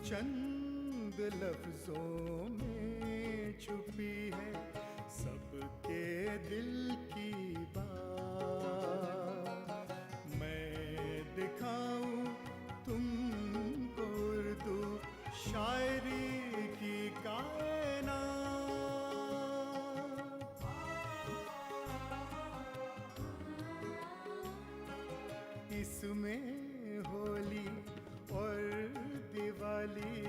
چند لفظوں میں چھپی ہے سب کے دل کی بات. میں دکھاؤں تم کو اردو شاعری کی کائنات. اس میں ہولی اور دیوالی،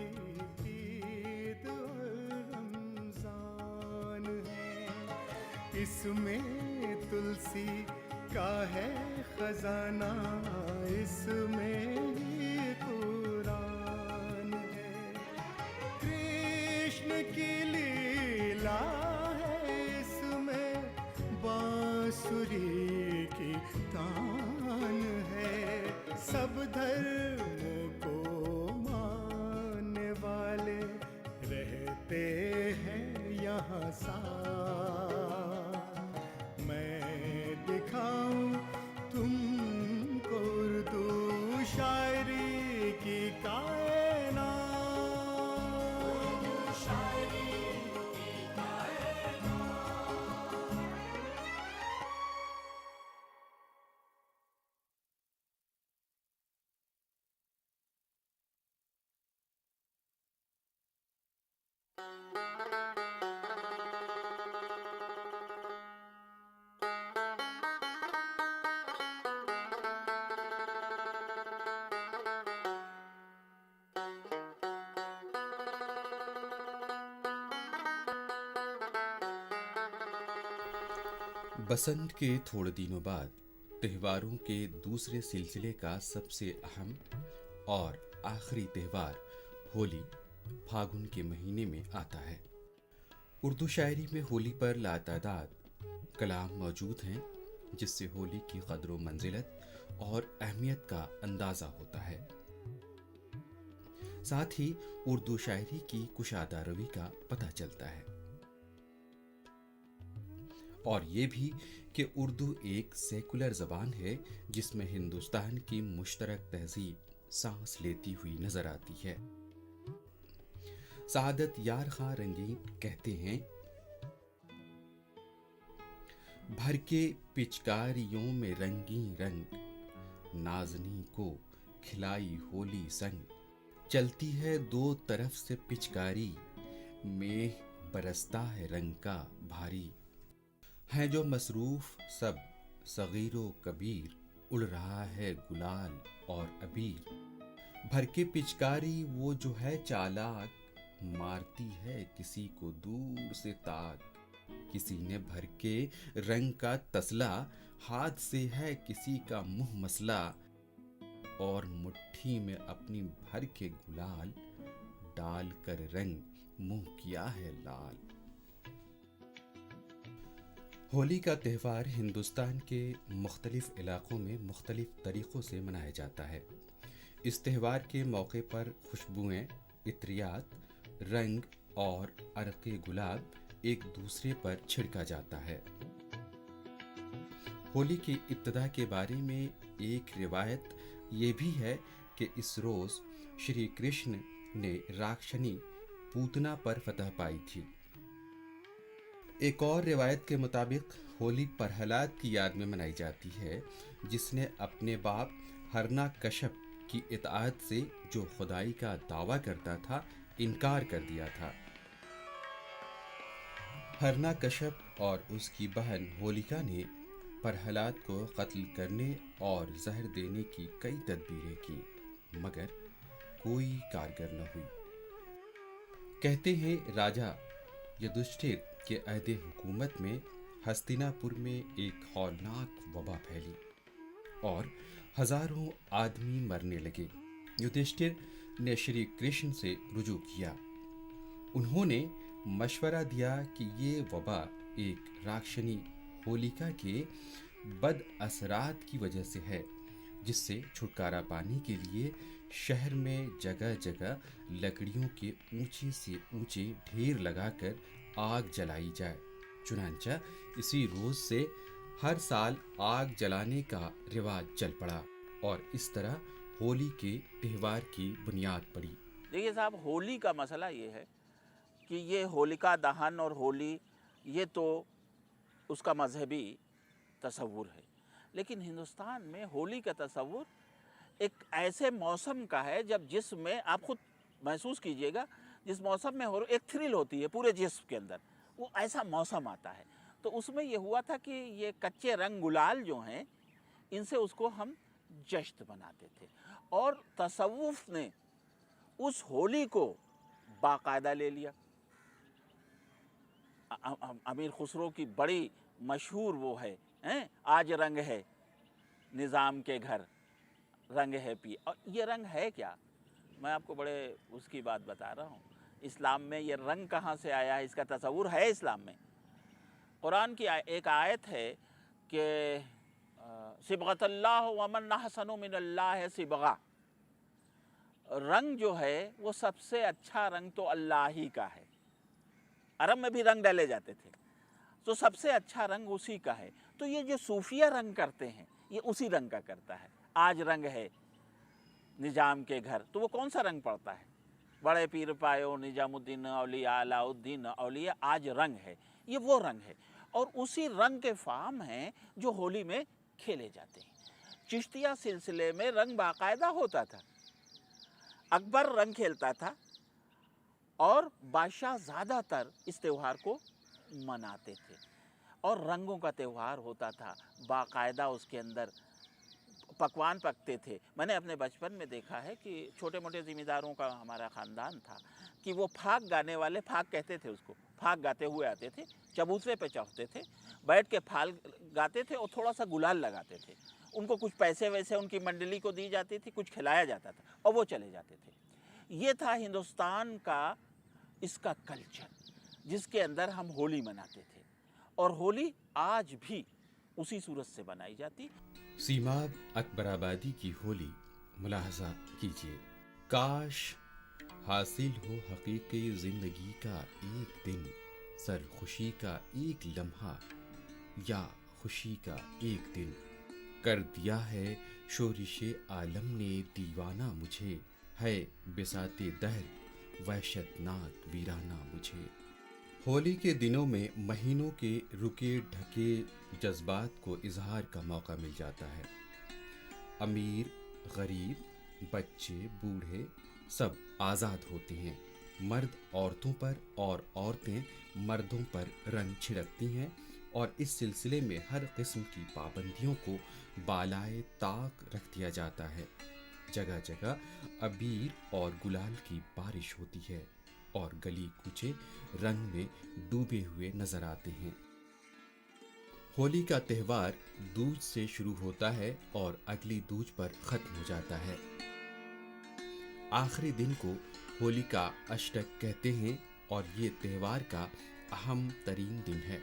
عید اور رمضان ہے. اس میں تلسی کا ہے خزانہ، اس میں ہی قرآن ہے. کرشن کی لیلا ہے اس میں، بانسری کی تان ہے. سب دھرموں کو ماننے والے رہتے ہیں یہاں ساتھ. میں دکھاؤں تم کو اردو شاعری کی کائنات. بسنت کے تھوڑے دنوں بعد تہواروں کے دوسرے سلسلے کا سب سے اہم اور آخری تہوار ہولی پھاگن کے مہینے میں آتا ہے. اردو شاعری میں ہولی پر لاتعداد کلام موجود ہیں جس سے ہولی کی قدر و منزلت اور اہمیت کا اندازہ ہوتا ہے. ساتھ ہی اردو شاعری کی کشادہ روی کا پتہ چلتا ہے، اور یہ بھی کہ اردو ایک سیکولر زبان ہے جس میں ہندوستان کی مشترک تہذیب سانس لیتی ہوئی نظر آتی ہے. سعادت یار خاں رنگین کہتے ہیں، بھر کے پچکاریوں میں رنگیں رنگ، نازنی کو کھلائی ہولی سنگ. چلتی ہے دو طرف سے پچکاری، میہ برستا ہے رنگ کا بھاری. ہیں جو مصروف سب صغیر و کبیر، اڑ رہا ہے گلال اور عبیر. بھر کے پچکاری وہ جو ہے چالاک، مارتی ہے کسی کو دور سے تاک. کسی نے بھر کے رنگ کا تسلا، ہاتھ سے ہے کسی کا منہ مسلا. اور مٹھی میں اپنی بھر کے گلال، ڈال کر رنگ منہ کیا ہے لال. ہولی کا تہوار ہندوستان کے مختلف علاقوں میں مختلف طریقوں سے منایا جاتا ہے. اس تہوار کے موقع پر خوشبوئیں، عطریات، رنگ اور عرق گلاب ایک دوسرے پر چھڑکا جاتا ہے. ہولی کی ابتدا کے بارے میں ایک روایت یہ بھی ہے کہ اس روز شری کرشن نے راکشنی پوتنا پر فتح پائی تھی. ایک اور روایت کے مطابق ہولی پرہلاد کی یاد میں منائی جاتی ہے، جس نے اپنے باپ ہرنا کشپ کی اطاعت سے جو خدائی کا دعویٰ کرتا تھا انکار کر دیا تھا. ہرنا کشپ اور اس کی بہن ہولیکا نے پرہلاد کو قتل کرنے اور زہر دینے کی کئی تدبیریں کی، مگر کوئی کارگر نہ ہوئی. کہتے ہیں راجا یدھشٹھر کے عہد حکومت میں ہستینا پور میں ایک ہولناک وبا پھیلی اور ہزاروں آدمی مرنے لگے. یدھشٹھر نے شری کرشن سے رجوع کیا. انہوں نے مشورہ دیا کہ یہ وبا ایک راکشنی ہولیکا کے بد اثرات کی وجہ سے ہے، جس سے چھٹکارا پانے کے لیے شہر میں جگہ جگہ لکڑیوں کے اونچے سے اونچے ڈھیر لگا کر آگ جلائی جائے. چنانچہ اسی روز سے ہر سال آگ جلانے کا رواج چل پڑا اور اس طرح ہولی کے تہوار کی بنیاد پڑی. دیکھیے صاحب، ہولی کا مسئلہ یہ ہے کہ یہ ہولکا دہن اور ہولی یہ تو اس کا مذہبی تصور ہے، لیکن ہندوستان میں ہولی کا تصور ایک ایسے موسم کا ہے جب جسم میں، آپ خود محسوس کیجئے گا، جس موسم میں ایک تھرل ہوتی ہے پورے جسم کے اندر، وہ ایسا موسم آتا ہے۔ تو اس میں یہ ہوا تھا کہ یہ کچے رنگ گلال جو ہیں، ان سے اس کو ہم جشن مناتے تھے، اور تصوف نے اس ہولی کو باقاعدہ لے لیا۔ امیر خسرو کی بڑی مشہور وہ ہے، آج رنگ ہے نظام کے گھر، رنگ ہے پی، اور یہ رنگ ہے کیا؟ میں آپ کو بڑے اس کی بات بتا رہا ہوں۔ اسلام میں یہ رنگ کہاں سے آیا ہے، اس کا تصور ہے اسلام میں؟ قرآن کی ایک آیت ہے کہ صبغۃ اللہ ومن احسن من اللہ صبغہ، رنگ جو ہے وہ سب سے اچھا رنگ تو اللہ ہی کا ہے۔ عرب میں بھی رنگ ڈالے جاتے تھے، تو سب سے اچھا رنگ اسی کا ہے۔ تو یہ جو صوفیہ رنگ کرتے ہیں، یہ اسی رنگ کا کرتا ہے۔ آج رنگ ہے نظام کے گھر، تو وہ کون سا رنگ پڑتا ہے؟ بڑے پیر پایو نظام الدین اولیاء علاء الدین اولیاء، آج رنگ ہے، یہ وہ رنگ ہے، اور اسی رنگ کے فارم ہیں جو ہولی میں کھیلے جاتے ہیں۔ چشتیہ سلسلے میں رنگ باقاعدہ ہوتا تھا، اکبر رنگ کھیلتا تھا، اور بادشاہ زیادہ تر اس تہوار کو مناتے تھے، اور رنگوں کا تہوار ہوتا تھا باقاعدہ، اس کے اندر پکوان پکتے تھے۔ میں نے اپنے بچپن میں دیکھا ہے کہ چھوٹے موٹے ذمہ داروں کا ہمارا خاندان تھا کہ وہ پھاگ گانے والے، پھاگ کہتے تھے اس کو، پھاگ گاتے ہوئے آتے تھے، چبوترے پہ چڑھتے تھے، بیٹھ کے پھال گاتے تھے اور تھوڑا سا گلال لگاتے تھے۔ ان کو کچھ پیسے ویسے ان کی منڈلی کو دی جاتی تھی، کچھ کھلایا جاتا تھا، اور وہ چلے جاتے تھے۔ یہ تھا ہندوستان کا اس کا کلچر، جس کے اندر ہم ہولی مناتے تھے، اور ہولی آج بھی اسی صورت سے بنائی جاتی۔ سیماب اکبر آبادی کی ہولی ملاحظہ کیجیے۔ کاش حاصل ہو حقیقی زندگی کا ایک دن، سر خوشی کا ایک لمحہ یا خوشی کا ایک دن، کر دیا ہے شورش عالم نے دیوانہ مجھے، ہے بساط دہر وحشت ناک ویرانہ مجھے۔ ہولی کے دنوں میں مہینوں کے رکے ڈھکے جذبات کو اظہار کا موقع مل جاتا ہے۔ امیر غریب بچے بوڑھے سب آزاد ہوتے ہیں، مرد عورتوں پر اور عورتیں مردوں پر رنگ چھڑکتی ہیں، اور اس سلسلے میں ہر قسم کی پابندیوں کو بالائے طاق رکھ دیا جاتا ہے۔ جگہ جگہ ابیر اور گلال کی بارش ہوتی ہے، اور گلی کوچے رنگ میں ڈوبے ہوئے نظر آتے ہیں۔ ہولی کا تہوار دوج سے شروع ہوتا ہے اور اگلی دوج پر ختم ہو جاتا ہے۔ آخری دن کو ہولی کا اشٹک کہتے ہیں، اور یہ تہوار کا اہم ترین دن ہے۔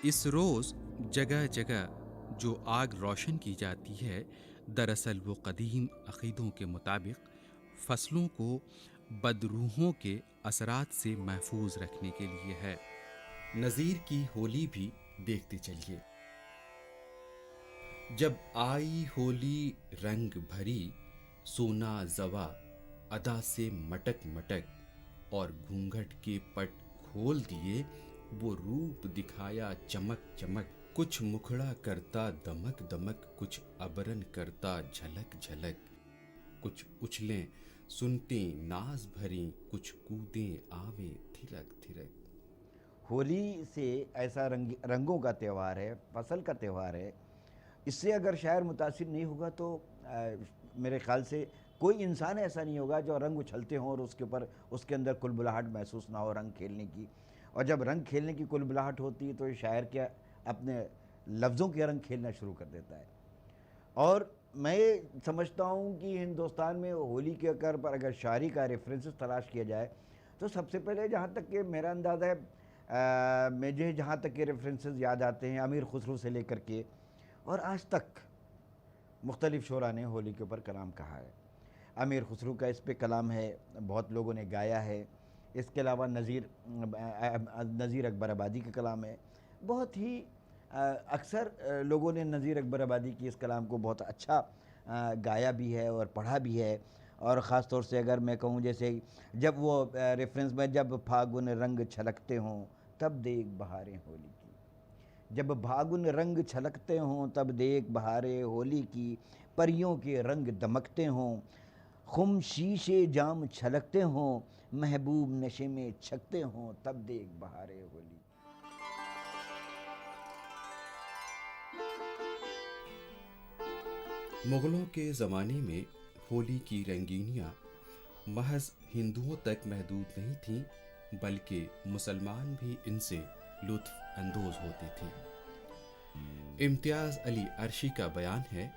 اس روز جگہ جگہ جو آگ روشن کی جاتی ہے، دراصل وہ قدیم عقیدوں کے مطابق فصلوں کو بدروحوں کے اثرات سے محفوظ رکھنے کے لیے ہے۔ نذیر کی ہولی بھی دیکھتے چلیے۔ جب آئی ہولی رنگ بھری، سونا زوا ادا سے مٹک مٹک، اور گھونگھٹ کے پٹ کھول دیے، وہ روپ دکھایا چمک چمک، کچھ مکھڑا کرتا دمک دمک، کچھ ابرن کرتا جھلک جھلک، کچھ اچھلیں سنتے ناز بھری، کچھ کودیں آوے تھرک تھرک۔ ہولی سے ایسا رنگوں کا تہوار ہے، فصل کا تہوار ہے، اس سے اگر شاعر متاثر نہیں ہوگا تو میرے خیال سے کوئی انسان ایسا نہیں ہوگا جو رنگ اچھلتے ہوں اور اس کے اوپر اس کے اندر کلبلاہٹ محسوس نہ ہو رنگ کھیلنے کی۔ اور جب رنگ کھیلنے کی کلبلاہٹ ہوتی ہے تو شاعر کیا اپنے لفظوں کے رنگ کھیلنا شروع کر دیتا ہے۔ اور میں سمجھتا ہوں کہ ہندوستان میں ہولی کے اوپر پر اگر شاعری کا ریفرنسز تلاش کیا جائے تو سب سے پہلے جہاں تک کہ میرا اندازہ ہے، مجھے جہاں تک کہ ریفرنسز یاد آتے ہیں امیر خسرو سے لے کر کے اور آج تک مختلف شعراء نے ہولی کے اوپر کلام کہا ہے۔ امیر خسرو کا اس پہ کلام ہے، بہت لوگوں نے گایا ہے۔ اس کے علاوہ نذیر اکبر آبادی کا کلام ہے، بہت ہی اکثر لوگوں نے نذیر اکبر آبادی کی اس کلام کو بہت اچھا گایا بھی ہے اور پڑھا بھی ہے. اور خاص طور سے اگر میں کہوں جیسے جب وہ ریفرنس میں جب پھاگن رنگ چھلکتے ہوں تب دیکھ بہاریں ہولی کی, جب پھاگن رنگ چھلکتے ہوں تب دیکھ بہاریں ہولی کی, پریوں کے رنگ دمکتے ہوں خم شیشے جام چھلکتے ہوں, محبوب نشے میں چھکتے ہوں تب دیکھ بہاریں ہولی. مغلوں کے زمانے میں ہولی کی رنگینیاں محض ہندوؤں تک محدود نہیں تھیں بلکہ مسلمان بھی ان سے لطف اندوز ہوتے تھے. امتیاز علی عرشی کا بیان ہے,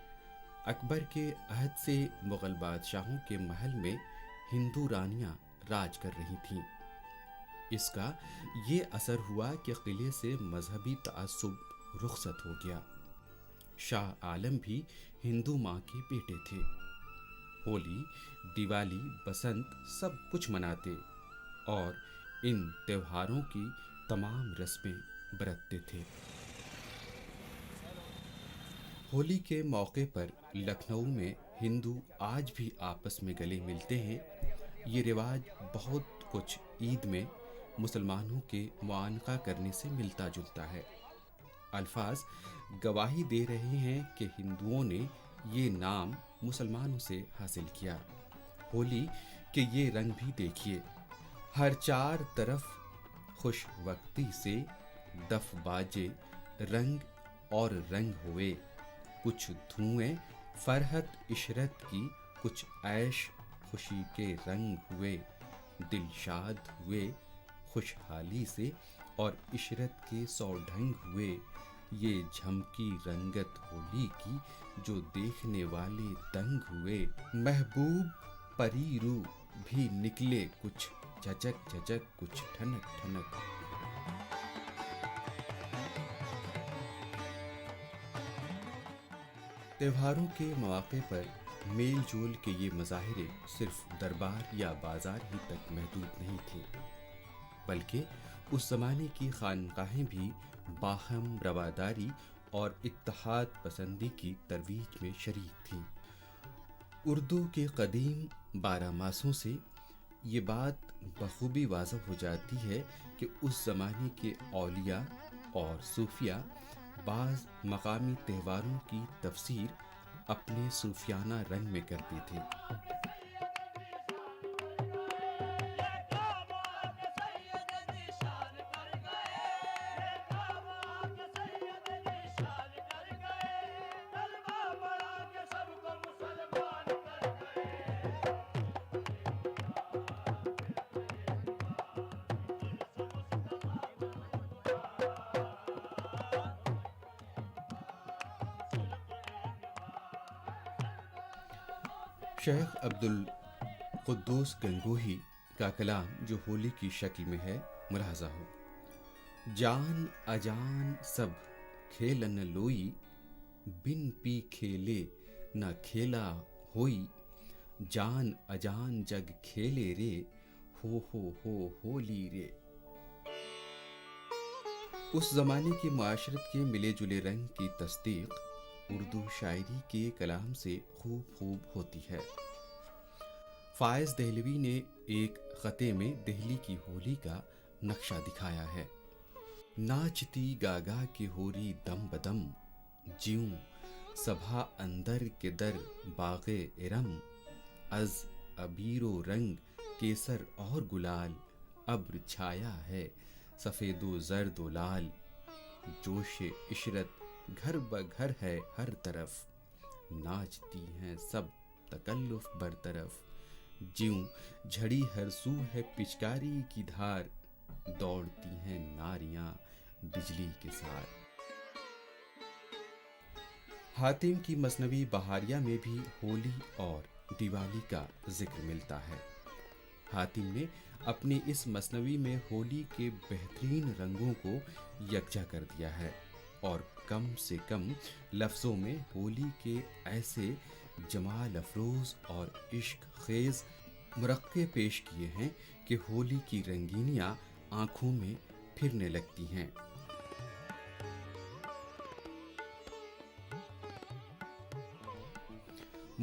اکبر کے عہد سے مغل بادشاہوں کے محل میں ہندو رانیاں راج کر رہی تھیں. اس کا یہ اثر ہوا کہ قلعے سے مذہبی تعصب رخصت ہو گیا. شاہ عالم بھی ہندو ماں کے بیٹے تھے. ہولی, دیوالی, بسنت سب کچھ مناتے اور ان تہواروں کی تمام رسمیں برتتے تھے. ہولی کے موقع پر لکھنؤ میں ہندو آج بھی آپس میں گلے ملتے ہیں. یہ رواج بہت کچھ عید میں مسلمانوں کے معانقہ کرنے سے ملتا جلتا ہے. الفاظ گواہی دے رہے ہیں کہ ہندوؤں نے یہ نام مسلمانوں سے حاصل کیا. ہولی کے یہ رنگ بھی دیکھیے, ہر چار طرف خوش وقتی سے دف باجے رنگ اور رنگ ہوئے, کچھ دھوئیں فرحت عشرت کی, کچھ عیش خوشی کے رنگ ہوئے, دل شاد ہوئے خوشحالی سے اور عشرت کے 100 ڈھنگ ہوئے. یہ جھمکی رنگت ہولی کی جو دیکھنے والے دنگ ہوئے, محبوب پری روح بھی نکلے کچھ جھجک جھجک کچھ ٹھنک ٹھنک. تہواروں کے مواقع پر میل جول کے یہ مظاہرے صرف دربار یا بازار ہی تک محدود نہیں تھے بلکہ اس زمانے کی خانقاہیں بھی باہم رواداری اور اتحاد پسندی کی ترویج میں شریک تھیں. اردو کے قدیم 12 ماسوں سے یہ بات بخوبی واضح ہو جاتی ہے کہ اس زمانے کے اولیاء اور صوفیاء بعض مقامی تہواروں کی تفسیر اپنے صوفیانہ رنگ میں کرتے تھے. شیخ عبد القدوس گنگوہی کا کلام جو ہولی کی شکل میں ہے ملاحظہ ہو. جان اجان سب کھیلن لوئی, بن پی کھیلے نہ کھیلا ہوئی, جان اجان جگ کھیلے رے, ہو ہولی رے. اس زمانے کی معاشرت کے ملے جلے رنگ کی تصدیق اردو شاعری کے کلام سے خوب ہوتی ہے. فائز دہلوی نے ایک خطے میں دہلی کی ہولی کا نقشہ دکھایا ہے. ناچتی گاگا کی ہوری دم بدم, جیوں سبھا اندر کے در باغ ارم, از ابیر و رنگ کیسر اور گلال, ابر چھایا ہے سفید و زرد و لال, جوش عشرت گھر بگھر ہے ہر طرف, ناچتی ہیں سب تکلف برطرف, جیوں جھڑی ہر سو ہے پچکاری کی دھار, دوڑتی ہیں ناریاں بجلی کے سار. حاتم کی مثنوی بہاریہ میں بھی ہولی اور دیوالی کا ذکر ملتا ہے. حاتم نے اپنی اس مثنوی میں ہولی کے بہترین رنگوں کو یکجا کر دیا ہے اور کم سے کم لفظوں میں ہولی کے ایسے جمال افروز اور عشق خیز مرقع پیش کیے ہیں کہ ہولی کی رنگینیاں آنکھوں میں پھرنے لگتی ہیں.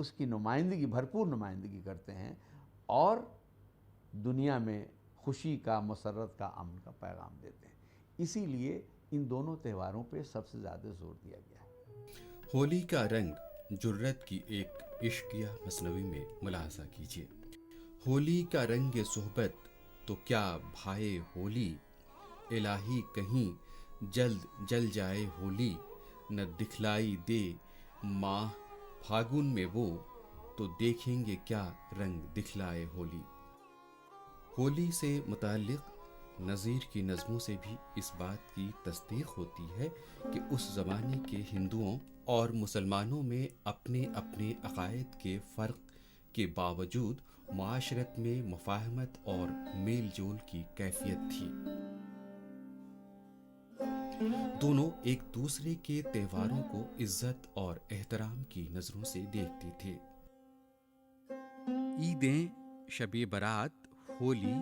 اس کی نمائندگی، بھرپور نمائندگی کرتے ہیں اور دنیا میں خوشی کا، مسرت کا، امن کا پیغام دیتے ہیں۔ اسی لیے ان دونوں تہواروں پہ سب سے زیادہ زور دیا گیا ہے۔ ہولی کا رنگ جرت کی ایک عشقیہ مثنوی میں ملاحظہ کیجیے۔ ہولی کا رنگ صحبت تو کیا بھائے ہولی، الہی کہیں جلد جل جائے ہولی، نہ دکھلائی دے ماہ پھاگن میں وہ، تو دیکھیں گے کیا رنگ دکھلائے ہولی۔ ہولی سے متعلق نظیر کی نظموں سے بھی اس بات کی تصدیق ہوتی ہے کہ اس زمانے کے ہندوؤں اور مسلمانوں میں اپنے اپنے عقائد کے فرق کے باوجود معاشرت میں مفاہمت اور میل جول کی کیفیت تھی۔ دونوں ایک دوسرے کے تہواروں کو عزت اور احترام کی نظروں سے دیکھتے تھے۔ عیدیں، شب برات، ہولی،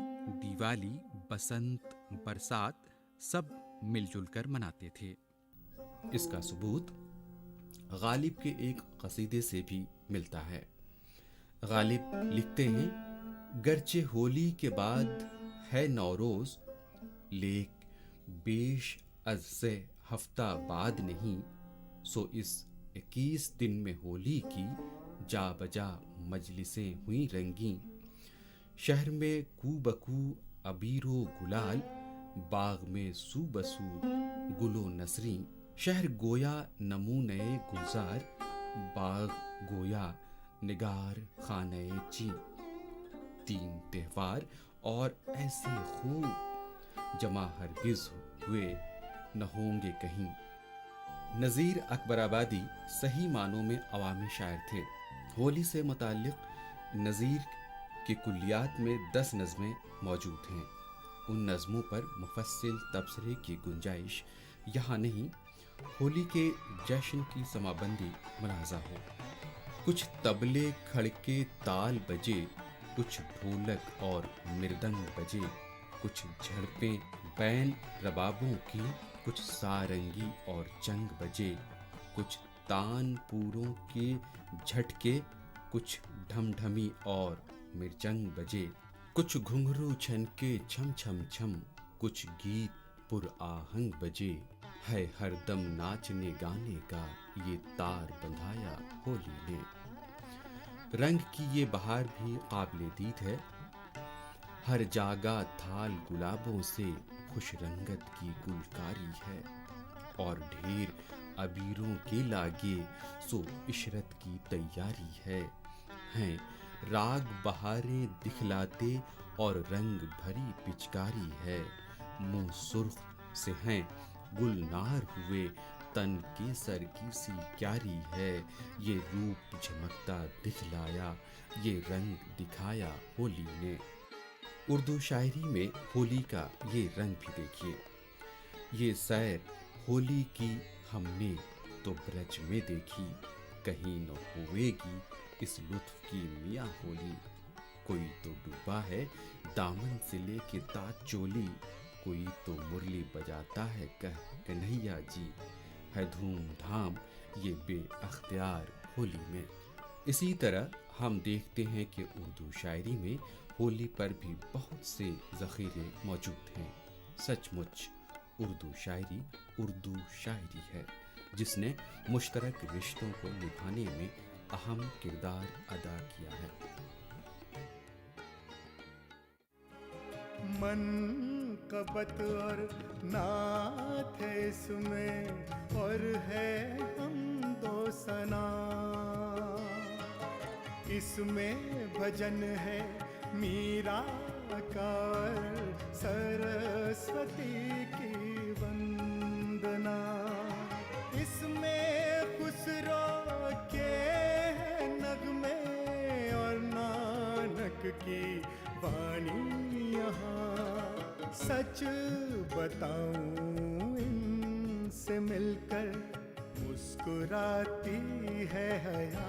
دیوالی، بسنت، برسات سب مل جل کر مناتے تھے۔ اس کا ثبوت غالب کے ایک قصیدے سے بھی ملتا ہے۔ غالب لکھتے ہیں، گرچہ ہولی کے بعد ہے نوروز، لیک بیش از سے ہفتہ بعد نہیں، سو اس 21 دن میں ہولی کی جا بجا مجلسیں ہوئیں رنگیں، شہر میں کو بکو ابیر و گلال، باغ میں سو بسو گل و نسریں، شہر گویا نمونۂ گلزار، باغ گویا نگار خانہ چین، 3 تہوار اور ایسے خوب جمع ہرگز ہوئے نہ ہوں گے کہیں۔ نذیر اکبر آبادی صحیح معنوں میں عوامی شاعر تھے۔ ہولی سے متعلق نذیر کے کلیات میں 10 نظمیں موجود ہیں۔ ان نظموں پر مفصل تبصرے کی گنجائش یہاں نہیں۔ ہولی کے جشن کی سماں بندی ملاحظہ ہو۔ کچھ طبلے کھڑکے تال بجے، کچھ ڈھولک اور مردنگ بجے، کچھ جھڑپیں بین ربابوں کی، کچھ سارنگی اور چنگ بجے، کچھ تان پوروں کے جھٹکے، کچھ ڈھم ڈھمی اور مرچنگ بجے، کچھ گھنگرو چھن کے چھم چھم چھم، کچھ گیت پر آہنگ بجے، ہے ہر دم ناچنے گانے کا یہ تار بندھایا ہولی نے۔ رنگ کی یہ بہار بھی قابل دید ہے۔ ہر جاگا تھال گلابوں سے خوش رنگت کی گلکاری ہے، اور ڈھیر ابیروں کے لاگے سو عشرت کی تیاری ہے۔ ہیں راگ بہاریں دکھلاتے اور رنگ بھری پچکاری ہے، منہ سرخ سے ہیں گلنار ہوئے، تن کے سر کی سی کیاری ہے، یہ روپ جھمکتا دکھلایا، یہ رنگ دکھایا ہولی نے۔ اردو شاعری میں ہولی کا یہ رنگ بھی دیکھیے۔ یہ سیر ہولی کی ہم نے تو برج میں دیکھی، کہیں نہ ہوئے گی اس لطف کی میاں ہولی، کوئی تو ڈوبا ہے دامن سے لے کے تاج چولی، کوئی تو مرلی بجاتا ہے کہہ کنہیا جی، ہے دھوم دھام یہ بے اختیار ہولی میں۔ اسی طرح ہم دیکھتے ہیں کہ اردو شاعری میں ہولی پر بھی بہت سے ذخیرے موجود ہیں۔ سچ مچ اردو شاعری ہے جس نے مشترک رشتوں کو نبھانے میں اہم کردار ادا کیا ہے۔ منقبت اور نعت ہے اس میں، اور ہے حمد و ثنا، اس میں بھجن ہے میرا کا، سرسوتی کی وندنا، اس میں خسرو کے نغمے اور نانک کی وانی یہاں، سچ بتاؤں ان سے مل کر مسکراتی ہے حیا۔